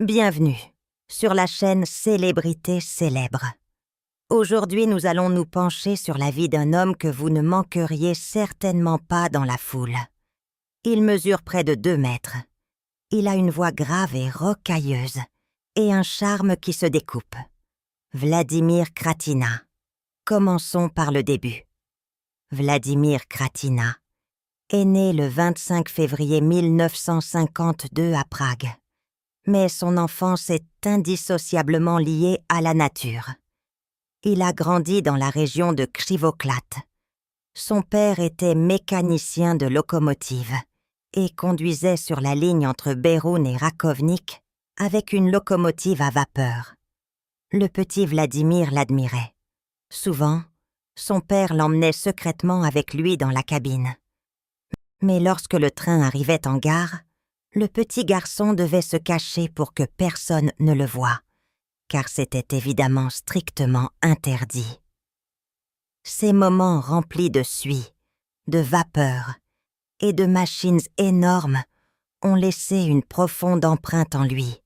Bienvenue sur la chaîne Célébrités célèbres. Aujourd'hui, nous allons nous pencher sur la vie d'un homme que vous ne manqueriez certainement pas dans la foule. Il mesure près de 2 mètres. Il a une voix grave et rocailleuse et un charme qui se découpe. Vladimir Kratina. Commençons par le début. Vladimir Kratina est né le 25 février 1952 à Prague. Mais son enfance est indissociablement liée à la nature. Il a grandi dans la région de Krivoklat. Son père était mécanicien de locomotive et conduisait sur la ligne entre Beroun et Rakovnik avec une locomotive à vapeur. Le petit Vladimir l'admirait. Souvent, son père l'emmenait secrètement avec lui dans la cabine. Mais lorsque le train arrivait en gare, le petit garçon devait se cacher pour que personne ne le voie, car c'était évidemment strictement interdit. Ces moments remplis de suie, de vapeur et de machines énormes ont laissé une profonde empreinte en lui.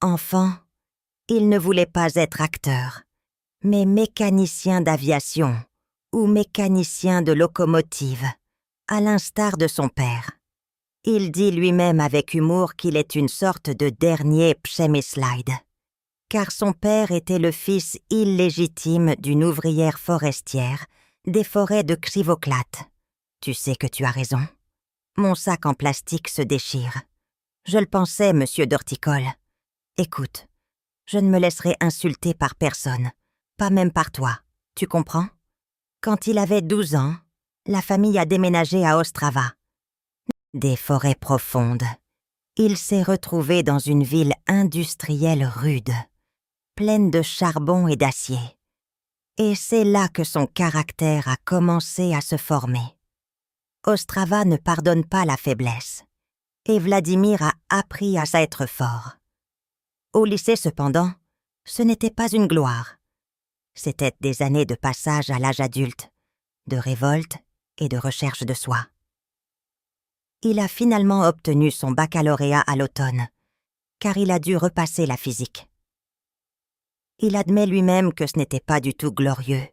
Enfant, il ne voulait pas être acteur, mais mécanicien d'aviation ou mécanicien de locomotive, à l'instar de son père. Il dit lui-même avec humour qu'il est une sorte de dernier Przemyslaïd, car son père était le fils illégitime d'une ouvrière forestière des forêts de Krivoklat. Tu sais que tu as raison. Mon sac en plastique se déchire. Je le pensais, monsieur d'Horticole. Écoute, je ne me laisserai insulter par personne, pas même par toi, tu comprends? Quand il avait 12 ans, la famille a déménagé à Ostrava. Des forêts profondes. Il s'est retrouvé dans une ville industrielle rude, pleine de charbon et d'acier. Et c'est là que son caractère a commencé à se former. Ostrava ne pardonne pas la faiblesse, et Vladimir a appris à s'être fort. Au lycée, cependant, ce n'était pas une gloire. C'étaient des années de passage à l'âge adulte, de révolte et de recherche de soi. Il a finalement obtenu son baccalauréat à l'automne, car il a dû repasser la physique. Il admet lui-même que ce n'était pas du tout glorieux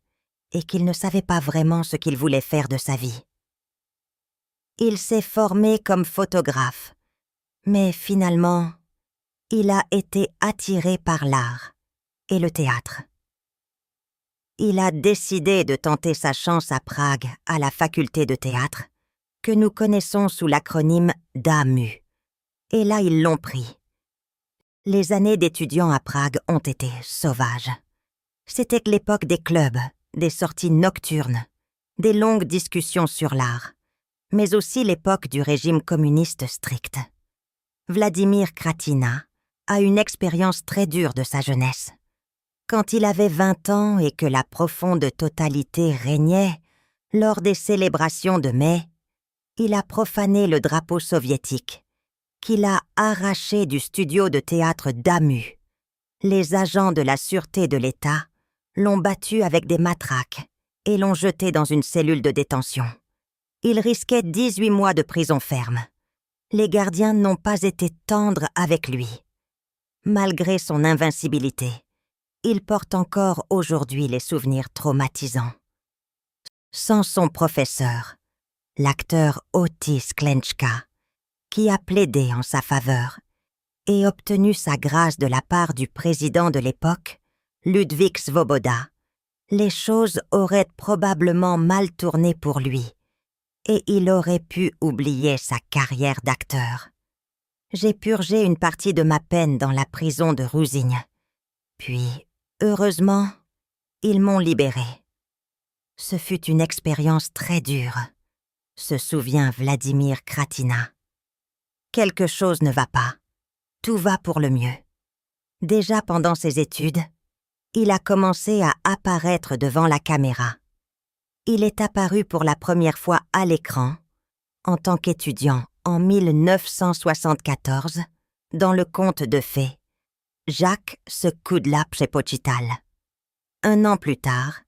et qu'il ne savait pas vraiment ce qu'il voulait faire de sa vie. Il s'est formé comme photographe, mais finalement, il a été attiré par l'art et le théâtre. Il a décidé de tenter sa chance à Prague, à la faculté de théâtre, que nous connaissons sous l'acronyme DAMU. Et là, ils l'ont pris. Les années d'étudiants à Prague ont été sauvages. C'était l'époque des clubs, des sorties nocturnes, des longues discussions sur l'art, mais aussi l'époque du régime communiste strict. Vladimir Kratina a une expérience très dure de sa jeunesse. Quand il avait 20 ans et que la profonde totalité régnait, lors des célébrations de mai, il a profané le drapeau soviétique, qu'il a arraché du studio de théâtre DAMU. Les agents de la sûreté de l'État l'ont battu avec des matraques et l'ont jeté dans une cellule de détention. Il risquait 18 mois de prison ferme. Les gardiens n'ont pas été tendres avec lui. Malgré son invincibilité, il porte encore aujourd'hui les souvenirs traumatisants. Sans son professeur, l'acteur Otis Klenchka, qui a plaidé en sa faveur et obtenu sa grâce de la part du président de l'époque, Ludvík Svoboda, les choses auraient probablement mal tourné pour lui et il aurait pu oublier sa carrière d'acteur. J'ai purgé une partie de ma peine dans la prison de Ruzyně. Puis, heureusement, ils m'ont libéré. Ce fut une expérience très dure, se souvient Vladimir Kratina. Quelque chose ne va pas. Tout va pour le mieux. Déjà pendant ses études, il a commencé à apparaître devant la caméra. Il est apparu pour la première fois à l'écran, en tant qu'étudiant en 1974, dans le conte de fées Jacques se Kudla Przepoczytal. Un an plus tard,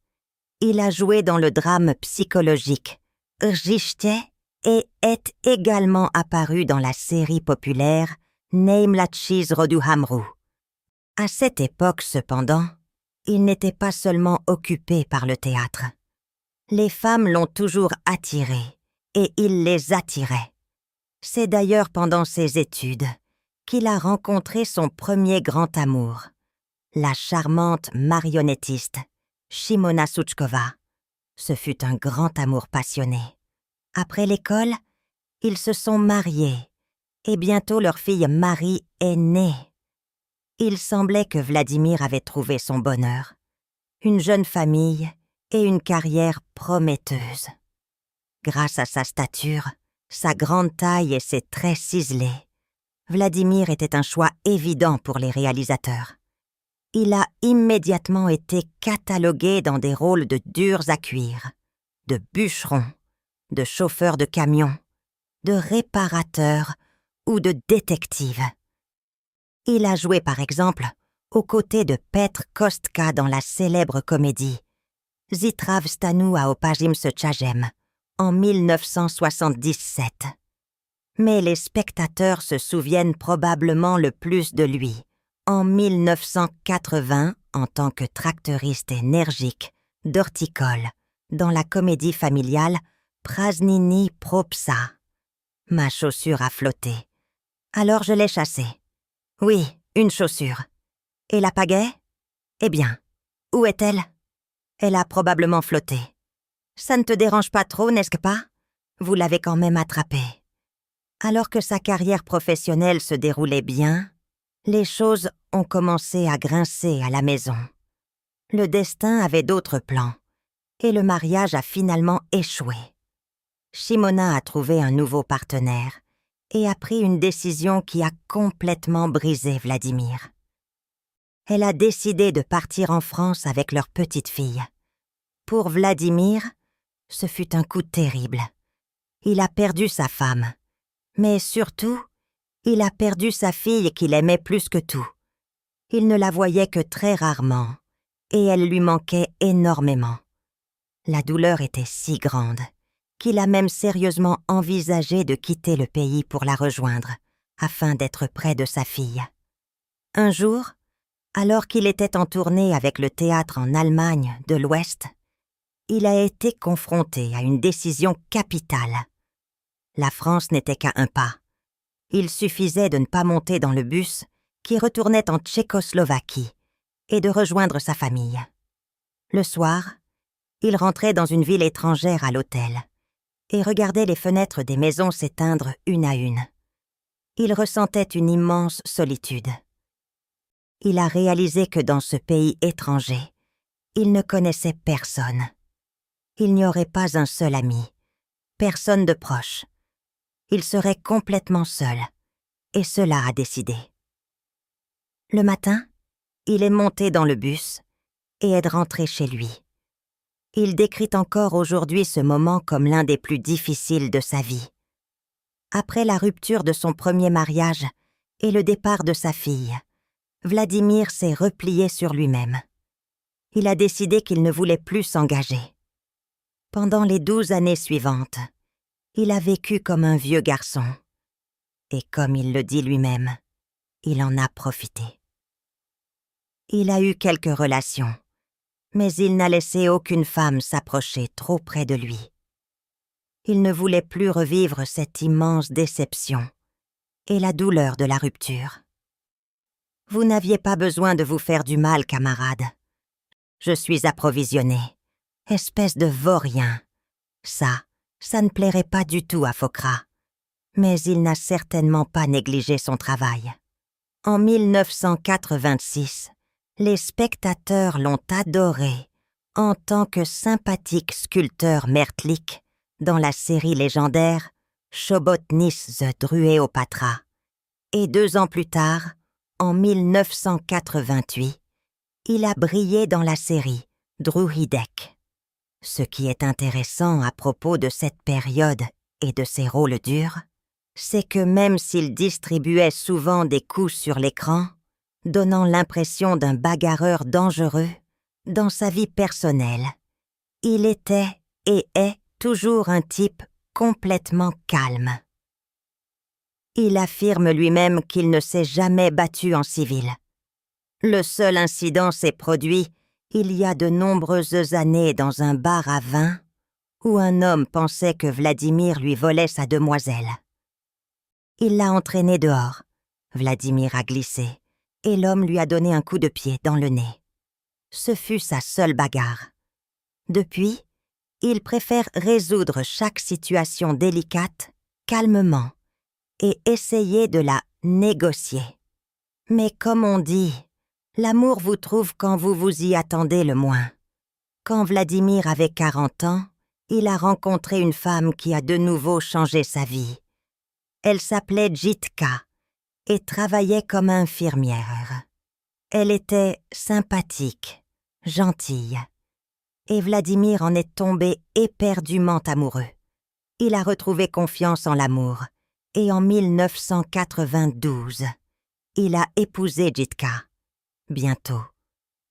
il a joué dans le drame psychologique Życie et est également apparu dans la série populaire Neimlatchis Roduhamru. À cette époque, cependant, il n'était pas seulement occupé par le théâtre. Les femmes l'ont toujours attiré, et il les attirait. C'est d'ailleurs pendant ses études qu'il a rencontré son premier grand amour, la charmante marionnettiste Shimona Suchkova. Ce fut un grand amour passionné. Après l'école, ils se sont mariés, et bientôt leur fille Marie est née. Il semblait que Vladimir avait trouvé son bonheur, une jeune famille et une carrière prometteuse. Grâce à sa stature, sa grande taille et ses traits ciselés, Vladimir était un choix évident pour les réalisateurs. Il a immédiatement été catalogué dans des rôles de durs à cuire, de bûcheron, de chauffeur de camion, de réparateur ou de détective. Il a joué par exemple aux côtés de Petr Kostka dans la célèbre comédie Zítra vstanu a opajim se tchajem en 1977. Mais les spectateurs se souviennent probablement le plus de lui en 1980 en tant que tracteuriste énergique d'horticole dans la comédie familiale Prazniny pro psa. Ma chaussure a flotté. Alors je l'ai chassée. Oui, une chaussure. Et la pagaie? Eh bien, où est-elle? Elle a probablement flotté. Ça ne te dérange pas trop, n'est-ce pas? Vous l'avez quand même attrapée. Alors que sa carrière professionnelle se déroulait bien, les choses ont commencé à grincer à la maison. Le destin avait d'autres plans, et le mariage a finalement échoué. Shimona a trouvé un nouveau partenaire et a pris une décision qui a complètement brisé Vladimir. Elle a décidé de partir en France avec leur petite fille. Pour Vladimir, ce fut un coup terrible. Il a perdu sa femme, mais surtout, il a perdu sa fille qu'il aimait plus que tout. Il ne la voyait que très rarement, et elle lui manquait énormément. La douleur était si grande qu'il a même sérieusement envisagé de quitter le pays pour la rejoindre, afin d'être près de sa fille. Un jour, alors qu'il était en tournée avec le théâtre en Allemagne de l'Ouest, il a été confronté à une décision capitale. La France n'était qu'à un pas. Il suffisait de ne pas monter dans le bus qui retournait en Tchécoslovaquie et de rejoindre sa famille. Le soir, il rentrait dans une ville étrangère à l'hôtel et regardait les fenêtres des maisons s'éteindre une à une. Il ressentait une immense solitude. Il a réalisé que dans ce pays étranger, il ne connaissait personne. Il n'y aurait pas un seul ami, personne de proche. Il serait complètement seul, et cela a décidé. Le matin, il est monté dans le bus et est rentré chez lui. Il décrit encore aujourd'hui ce moment comme l'un des plus difficiles de sa vie. Après la rupture de son premier mariage et le départ de sa fille, Vladimir s'est replié sur lui-même. Il a décidé qu'il ne voulait plus s'engager. Pendant les 12 années suivantes, il a vécu comme un vieux garçon. Et comme il le dit lui-même, il en a profité. Il a eu quelques relations, mais il n'a laissé aucune femme s'approcher trop près de lui. Il ne voulait plus revivre cette immense déception et la douleur de la rupture. Vous n'aviez pas besoin de vous faire du mal, camarade. Je suis approvisionné. Espèce de vaurien. Ça ne plairait pas du tout à Phocra. Mais il n'a certainement pas négligé son travail. En 1986, les spectateurs l'ont adoré en tant que sympathique sculpteur mertlik dans la série légendaire Chobotnis the Drueopatra. Et 2 ans plus tard, en 1988, il a brillé dans la série Druidek. Ce qui est intéressant à propos de cette période et de ses rôles durs, c'est que même s'il distribuait souvent des coups sur l'écran, donnant l'impression d'un bagarreur dangereux, dans sa vie personnelle, il était et est toujours un type complètement calme. Il affirme lui-même qu'il ne s'est jamais battu en civil. Le seul incident s'est produit il y a de nombreuses années dans un bar à vin où un homme pensait que Vladimir lui volait sa demoiselle. Il l'a entraîné dehors. Vladimir a glissé et l'homme lui a donné un coup de pied dans le nez. Ce fut sa seule bagarre. Depuis, il préfère résoudre chaque situation délicate calmement et essayer de la négocier. Mais comme on dit, l'amour vous trouve quand vous vous y attendez le moins. Quand Vladimir avait 40 ans, il a rencontré une femme qui a de nouveau changé sa vie. Elle s'appelait Jitka et travaillait comme infirmière. Elle était sympathique, gentille. Et Vladimir en est tombé éperdument amoureux. Il a retrouvé confiance en l'amour. Et en 1992, il a épousé Jitka. Bientôt,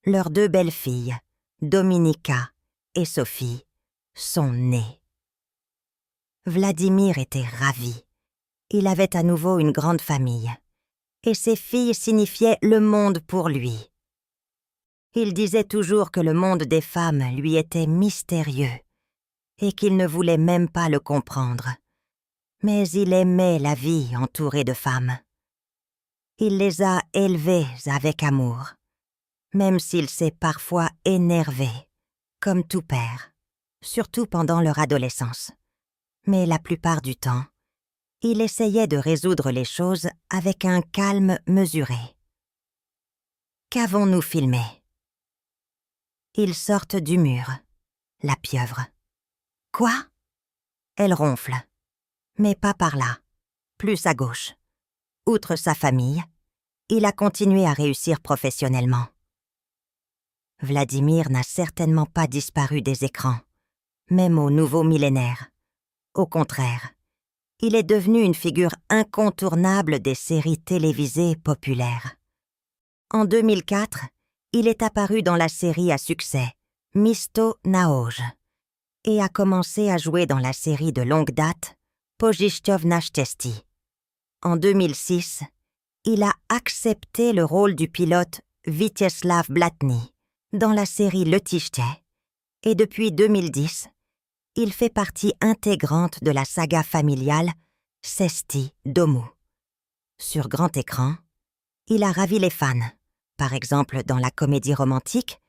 leurs 2 belles filles, Dominika et Sophie, sont nées. Vladimir était ravi. Il avait à nouveau une grande famille. Et ses filles signifiaient le monde pour lui. Il disait toujours que le monde des femmes lui était mystérieux et qu'il ne voulait même pas le comprendre. Mais il aimait la vie entourée de femmes. Il les a élevées avec amour, même s'il s'est parfois énervé, comme tout père, surtout pendant leur adolescence. Mais la plupart du temps, il essayait de résoudre les choses avec un calme mesuré. Qu'avons-nous filmé? Ils sortent du mur. La pieuvre. Quoi? Elle ronfle. Mais pas par là, plus à gauche. Outre sa famille, il a continué à réussir professionnellement. Vladimir n'a certainement pas disparu des écrans, même au nouveau millénaire. Au contraire, il est devenu une figure incontournable des séries télévisées populaires. En 2004, il est apparu dans la série à succès Misto Naoj et a commencé à jouer dans la série de longue date Pożyczone Szczęście. En 2006, il a accepté le rôle du pilote Witesław Blatny dans la série Letiště et depuis 2010, il fait partie intégrante de la saga familiale Cześci domu. Sur grand écran, il a ravi les fans, par exemple dans la comédie romantique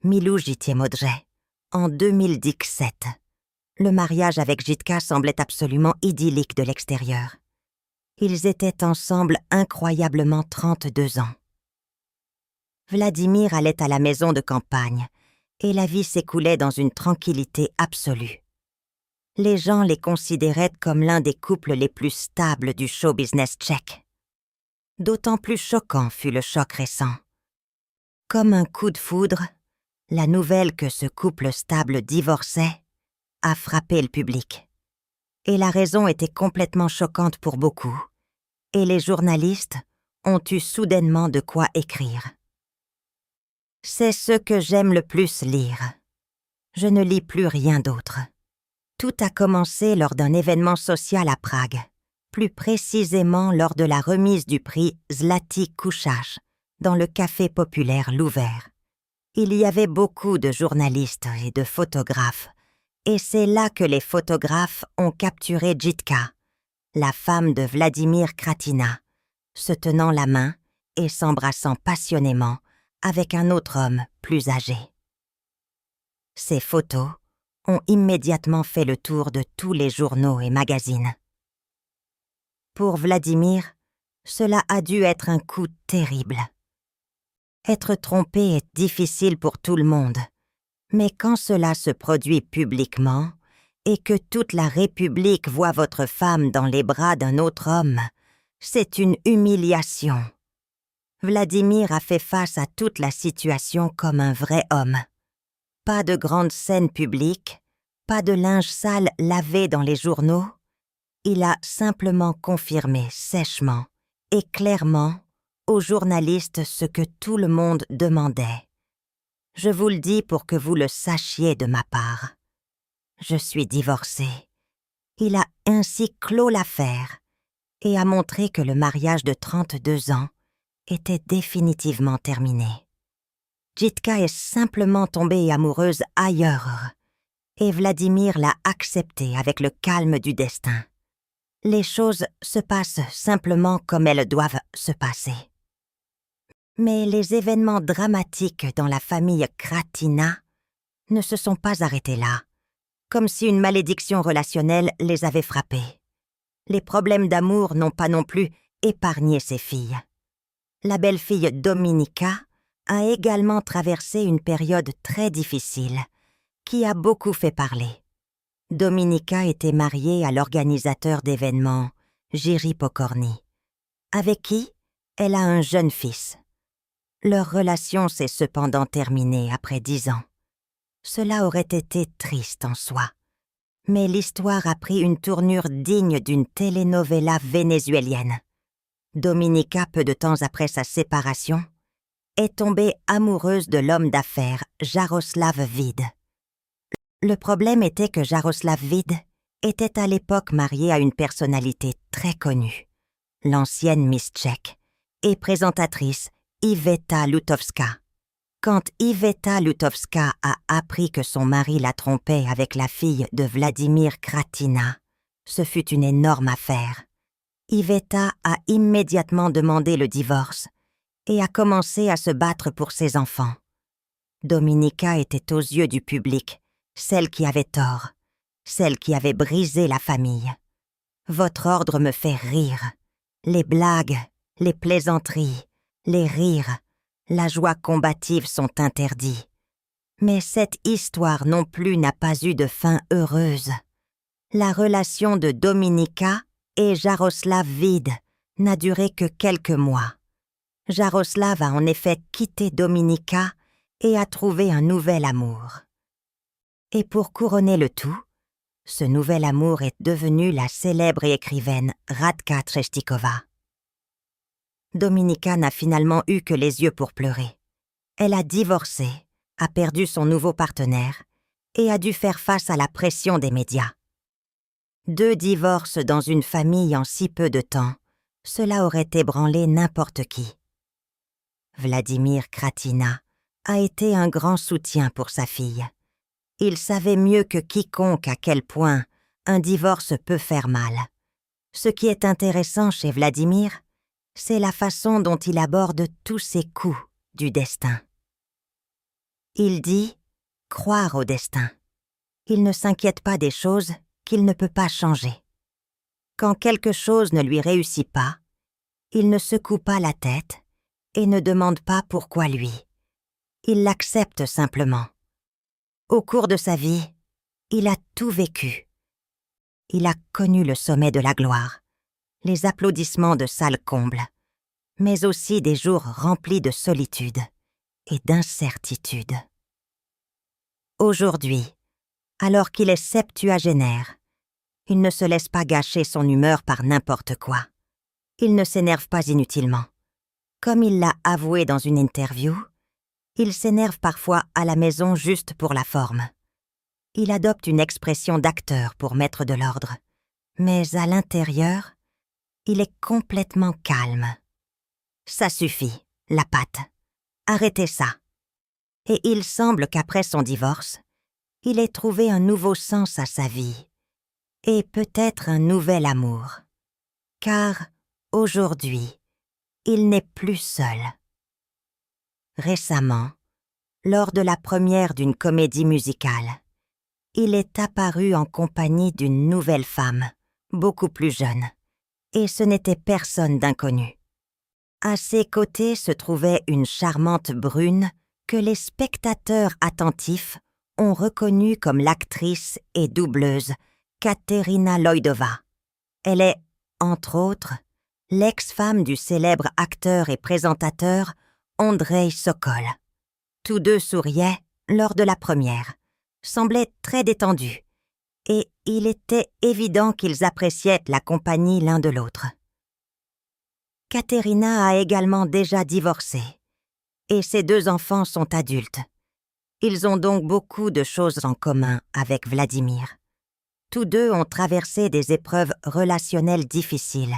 Miłe życie młode en 2017. Le mariage avec Jitka semblait absolument idyllique de l'extérieur. Ils étaient ensemble incroyablement 32 ans. Vladimir allait à la maison de campagne et la vie s'écoulait dans une tranquillité absolue. Les gens les considéraient comme l'un des couples les plus stables du show business tchèque. D'autant plus choquant fut le choc récent. Comme un coup de foudre, la nouvelle que ce couple stable divorçait a frappé le public. Et la raison était complètement choquante pour beaucoup. Et les journalistes ont eu soudainement de quoi écrire. C'est ce que j'aime le plus lire. Je ne lis plus rien d'autre. Tout a commencé lors d'un événement social à Prague, plus précisément lors de la remise du prix Zlatý kuchař dans le café populaire L'Ouvert. Il y avait beaucoup de journalistes et de photographes, et c'est là que les photographes ont capturé Jitka, la femme de Vladimir Kratina, se tenant la main et s'embrassant passionnément avec un autre homme plus âgé. Ces photos ont immédiatement fait le tour de tous les journaux et magazines. Pour Vladimir, cela a dû être un coup terrible. Être trompé est difficile pour tout le monde, mais quand cela se produit publiquement et que toute la République voit votre femme dans les bras d'un autre homme, c'est une humiliation. Vladimir a fait face à toute la situation comme un vrai homme. Pas de grande scène publique, pas de linge sale lavé dans les journaux. Il a simplement confirmé sèchement et clairement aux journalistes ce que tout le monde demandait. Je vous le dis pour que vous le sachiez de ma part. Je suis divorcé. Il a ainsi clos l'affaire et a montré que le mariage de 32 ans était définitivement terminé. Jitka est simplement tombée amoureuse ailleurs, et Vladimir l'a accepté avec le calme du destin. Les choses se passent simplement comme elles doivent se passer. Mais les événements dramatiques dans la famille Kratina ne se sont pas arrêtés là, comme si une malédiction relationnelle les avait frappés. Les problèmes d'amour n'ont pas non plus épargné ses filles. La belle-fille Dominika a également traversé une période très difficile, qui a beaucoup fait parler. Dominika était mariée à l'organisateur d'événements, Jiri Pokorny, avec qui elle a un jeune fils. Leur relation s'est cependant terminée après 10 ans. Cela aurait été triste en soi, mais l'histoire a pris une tournure digne d'une telenovela vénézuélienne. Dominika, peu de temps après sa séparation, est tombée amoureuse de l'homme d'affaires Jaroslav Vid. Le problème était que Jaroslav Vid était à l'époque marié à une personnalité très connue, l'ancienne Miss Tchèque et présentatrice Iveta Lutovska. Quand Iveta Lutovska a appris que son mari la trompait avec la fille de Vladimir Kratina, ce fut une énorme affaire. Iveta a immédiatement demandé le divorce et a commencé à se battre pour ses enfants. Dominika était aux yeux du public celle qui avait tort, celle qui avait brisé la famille. Votre ordre me fait rire. Les blagues, les plaisanteries, les rires, la joie combative sont interdits. Mais cette histoire non plus n'a pas eu de fin heureuse. La relation de Dominika et Jaroslav Vid n'a duré que quelques mois. Jaroslav a en effet quitté Dominika et a trouvé un nouvel amour. Et pour couronner le tout, ce nouvel amour est devenu la célèbre écrivaine Radka Trestikova. Dominika n'a finalement eu que les yeux pour pleurer. Elle a divorcé, a perdu son nouveau partenaire et a dû faire face à la pression des médias. 2 divorces dans une famille en si peu de temps, cela aurait ébranlé n'importe qui. Vladimir Kratina a été un grand soutien pour sa fille. Il savait mieux que quiconque à quel point un divorce peut faire mal. Ce qui est intéressant chez Vladimir, c'est la façon dont il aborde tous ces coups du destin. Il dit croire au destin. Il ne s'inquiète pas des choses qu'il ne peut pas changer. Quand quelque chose ne lui réussit pas, il ne secoue pas la tête et ne demande pas pourquoi lui. Il l'accepte simplement. Au cours de sa vie, il a tout vécu. Il a connu le sommet de la gloire, les applaudissements de salle comble, mais aussi des jours remplis de solitude et d'incertitude. Aujourd'hui, alors qu'il est septuagénaire, il ne se laisse pas gâcher son humeur par n'importe quoi. Il ne s'énerve pas inutilement. Comme il l'a avoué dans une interview, il s'énerve parfois à la maison juste pour la forme. Il adopte une expression d'acteur pour mettre de l'ordre, mais à l'intérieur, il est complètement calme. Ça suffit, la patte. Arrêtez ça. Et il semble qu'après son divorce, il ait trouvé un nouveau sens à sa vie, et peut-être un nouvel amour. Car, aujourd'hui, il n'est plus seul. Récemment, lors de la première d'une comédie musicale, il est apparu en compagnie d'une nouvelle femme, beaucoup plus jeune, et ce n'était personne d'inconnu. À ses côtés se trouvait une charmante brune que les spectateurs attentifs ont reconnue comme l'actrice et doubleuse Katerina Loydova. Elle est, entre autres, l'ex-femme du célèbre acteur et présentateur Andrei Sokol. Tous deux souriaient lors de la première, semblaient très détendus, et il était évident qu'ils appréciaient la compagnie l'un de l'autre. Katerina a également déjà divorcé, et ses 2 enfants sont adultes. Ils ont donc beaucoup de choses en commun avec Vladimir. Tous deux ont traversé des épreuves relationnelles difficiles,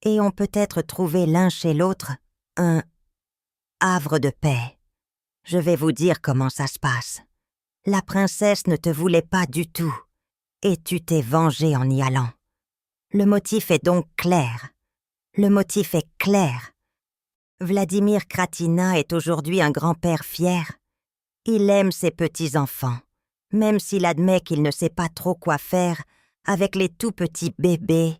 et ont peut-être trouvé l'un chez l'autre un havre de paix. Je vais vous dire comment ça se passe. La princesse ne te voulait pas du tout, et tu t'es vengé en y allant. Le motif est donc clair. Le motif est clair. Vladimir Kratina est aujourd'hui un grand-père fier. Il aime ses petits-enfants, même s'il admet qu'il ne sait pas trop quoi faire avec les tout petits bébés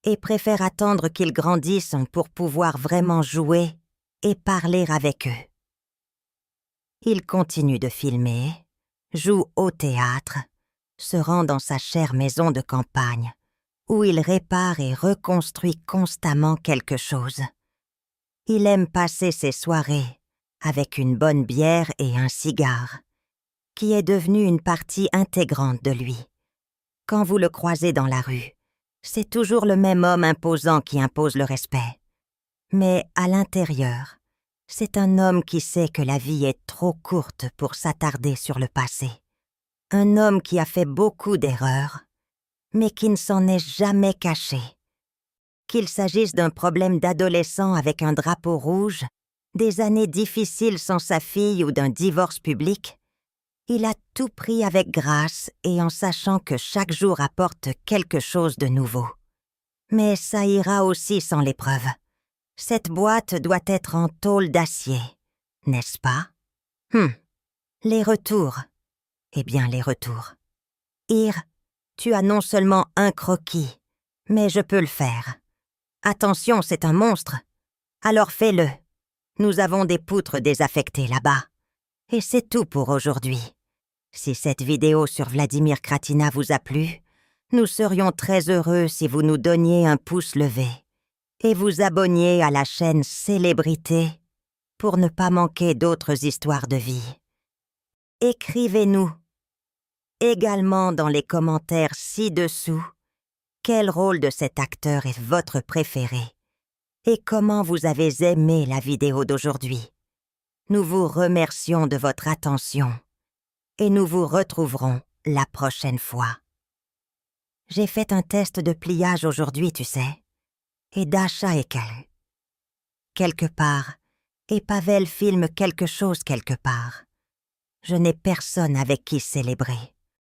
et préfère attendre qu'ils grandissent pour pouvoir vraiment jouer et parler avec eux. Il continue de filmer, joue au théâtre, se rend dans sa chère maison de campagne, où il répare et reconstruit constamment quelque chose. Il aime passer ses soirées avec une bonne bière et un cigare, qui est devenu une partie intégrante de lui. Quand vous le croisez dans la rue, c'est toujours le même homme imposant qui impose le respect. Mais à l'intérieur, c'est un homme qui sait que la vie est trop courte pour s'attarder sur le passé. Un homme qui a fait beaucoup d'erreurs, mais qui ne s'en est jamais caché. Qu'il s'agisse d'un problème d'adolescent avec un drapeau rouge, des années difficiles sans sa fille ou d'un divorce public, il a tout pris avec grâce et en sachant que chaque jour apporte quelque chose de nouveau. Mais ça ira aussi sans l'épreuve. Cette boîte doit être en tôle d'acier, n'est-ce pas? Les retours. Eh bien, les retours. Ir, tu as non seulement un croquis, mais je peux le faire. Attention, c'est un monstre. Alors fais-le. Nous avons des poutres désaffectées là-bas. Et c'est tout pour aujourd'hui. Si cette vidéo sur Vladimir Kratina vous a plu, nous serions très heureux si vous nous donniez un pouce levé et vous abonniez à la chaîne Célébrité pour ne pas manquer d'autres histoires de vie. Écrivez-nous également dans les commentaires ci-dessous quel rôle de cet acteur est votre préféré et comment vous avez aimé la vidéo d'aujourd'hui. Nous vous remercions de votre attention et nous vous retrouverons la prochaine fois. J'ai fait un test de pliage aujourd'hui, tu sais, et Dasha et Kalu. Quelque part, et Pavel filme quelque chose quelque part. Je n'ai personne avec qui célébrer.